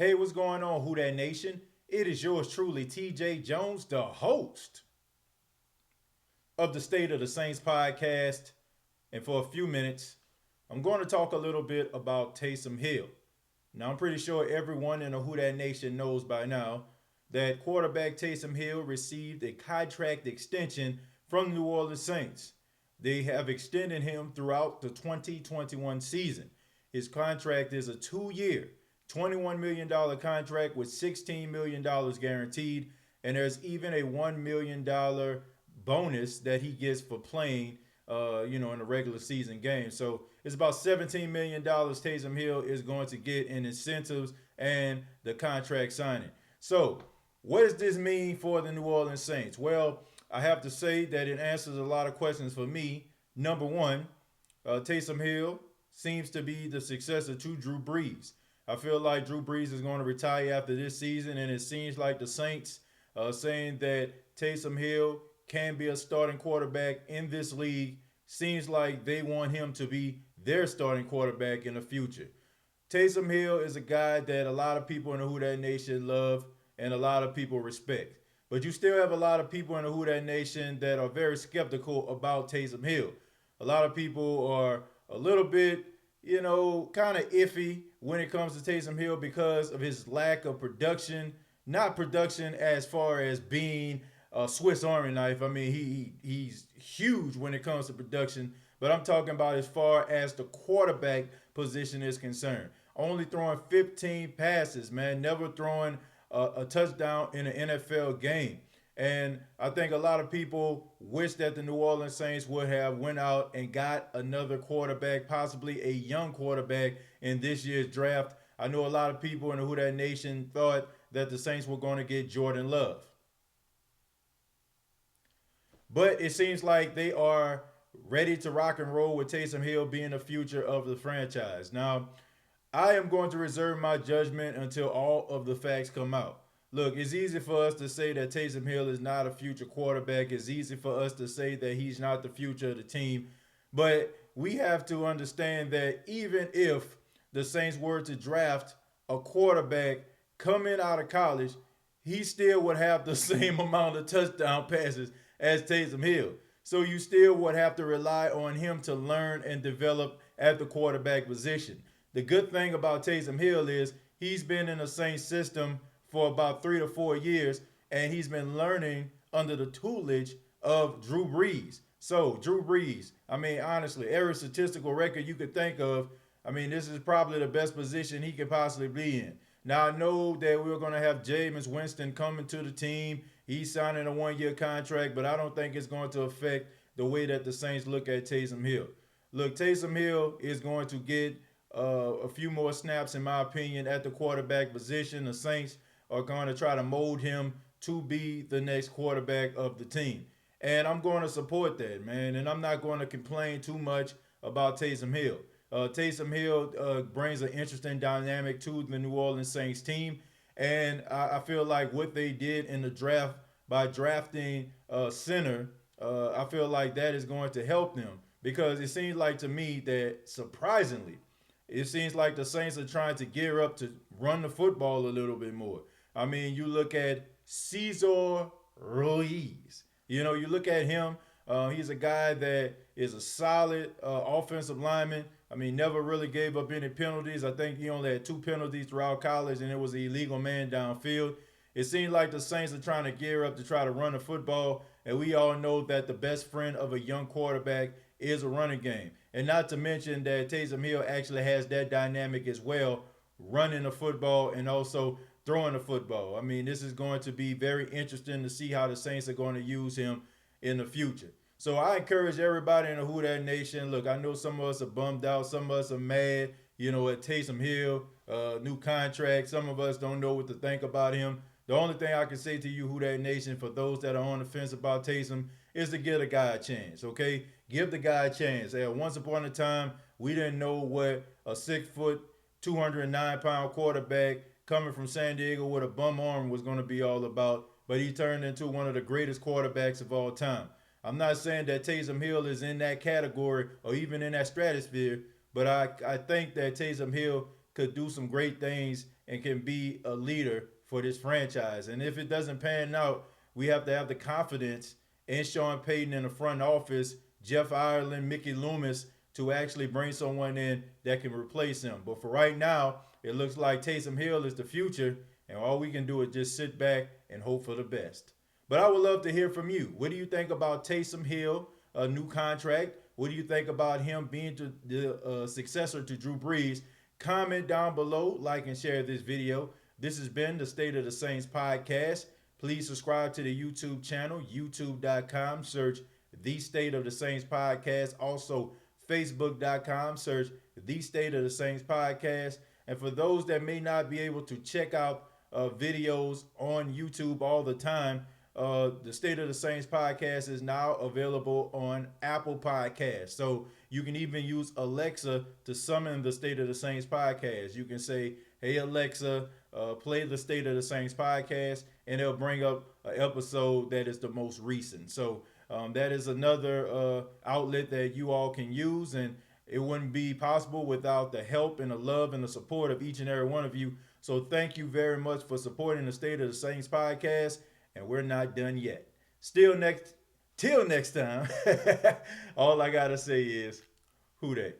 Hey, what's going on, Who That Nation? It is yours truly, TJ Jones, the host of the State of the Saints podcast. And for a few minutes, I'm going to talk a little bit about Taysom Hill. Now, I'm pretty sure everyone in the Who That Nation knows by now that quarterback Taysom Hill received a contract extension from the New Orleans Saints. They have extended him throughout the 2021 season. His contract is a 2 year, $21 million contract with $16 million guaranteed. And there's even a $1 million bonus that he gets for playing, in a regular season game. So it's about $17 million Taysom Hill is going to get in incentives and the contract signing. So what does this mean for the New Orleans Saints? Well, I have to say that it answers a lot of questions for me. Number one, Taysom Hill seems to be the successor to Drew Brees. I feel like Drew Brees is going to retire after this season, and it seems like the Saints saying that Taysom Hill can be a starting quarterback in this league. Seems like they want him to be their starting quarterback in the future. Taysom Hill is a guy that a lot of people in the Who That Nation love and a lot of people respect. But you still have a lot of people in the Who That Nation that are very skeptical about Taysom Hill. A lot of people are a little bit, kind of iffy when it comes to Taysom Hill because of his lack of production. Not production as far as being a Swiss Army knife. I mean, he's huge when it comes to production, but I'm talking about as far as the quarterback position is concerned. Only throwing 15 passes, man, never throwing a touchdown in an NFL game. And I think a lot of people wish that the New Orleans Saints would have went out and got another quarterback, possibly a young quarterback in this year's draft. I know a lot of people in the Who That Nation thought that the Saints were going to get Jordan Love. But it seems like they are ready to rock and roll with Taysom Hill being the future of the franchise. Now, I am going to reserve my judgment until all of the facts come out. Look, it's easy for us to say that Taysom Hill is not a future quarterback. It's easy for us to say that he's not the future of the team. But we have to understand that even if the Saints were to draft a quarterback coming out of college, he still would have the same amount of touchdown passes as Taysom Hill. So you still would have to rely on him to learn and develop at the quarterback position. The good thing about Taysom Hill is he's been in the same system for about 3 to 4 years, and he's been learning under the tutelage of Drew Brees. So Drew Brees, I mean, honestly, every statistical record you could think of, I mean, this is probably the best position he could possibly be in. Now, I know that we're going to have Jameis Winston coming to the team. He's signing a 1 year contract, but I don't think it's going to affect the way that the Saints look at Taysom Hill. Look, Taysom Hill is going to get a few more snaps, in my opinion, at the quarterback position. The Saints are going to try to mold him to be the next quarterback of the team. And I'm going to support that, man. And I'm not going to complain too much about Taysom Hill. Taysom Hill brings an interesting dynamic to the New Orleans Saints team. And I feel like what they did in the draft by drafting center, I feel like that is going to help them. Because it seems like to me that surprisingly, it seems like the Saints are trying to gear up to run the football a little bit more. I mean, you look at Cesar Ruiz. You look at him. He's a guy that is a solid offensive lineman. I mean, never really gave up any penalties. I think he only had 2 penalties throughout college, and it was an illegal man downfield. It seems like the Saints are trying to gear up to try to run the football, and we all know that the best friend of a young quarterback is a running game. And not to mention that Taysom Hill actually has that dynamic as well, running the football and also throwing the football. I mean, this is going to be very interesting to see how the Saints are going to use him in the future. So I encourage everybody in the Who That Nation. Look, I know some of us are bummed out. Some of us are mad, at Taysom Hill, new contract. Some of us don't know what to think about him. The only thing I can say to you, Who That Nation, for those that are on the fence about Taysom, is to give the guy a chance, okay? Give the guy a chance. Once upon a time, we didn't know what a 6 foot, 209-pound quarterback coming from San Diego with a bum arm was going to be all about, but he turned into one of the greatest quarterbacks of all time. I'm not saying that Taysom Hill is in that category or even in that stratosphere, but I think that Taysom Hill could do some great things and can be a leader for this franchise. And if it doesn't pan out, we have to have the confidence in Sean Payton in the front office, Jeff Ireland, Mickey Loomis, to actually bring someone in that can replace him. But for right now, it looks like Taysom Hill is the future, and all we can do is just sit back and hope for the best. But I would love to hear from you. What do you think about Taysom Hill, a new contract? What do you think about him being the successor to Drew Brees? Comment down below, like and share this video. This has been the State of the Saints podcast. Please subscribe to the YouTube channel, youtube.com. Search The State of the Saints podcast. Also, facebook.com. Search The State of the Saints podcast. And for those that may not be able to check out videos on YouTube all the time, the State of the Saints podcast is now available on Apple Podcasts. So you can even use Alexa to summon the State of the Saints podcast. You can say, "Hey Alexa, play the State of the Saints podcast," and it'll bring up an episode that is the most recent. So that is another outlet that you all can use, and it wouldn't be possible without the help and the love and the support of each and every one of you. So thank you very much for supporting the State of the Saints podcast, and we're not done yet. Till next time, all I gotta say is, who dat?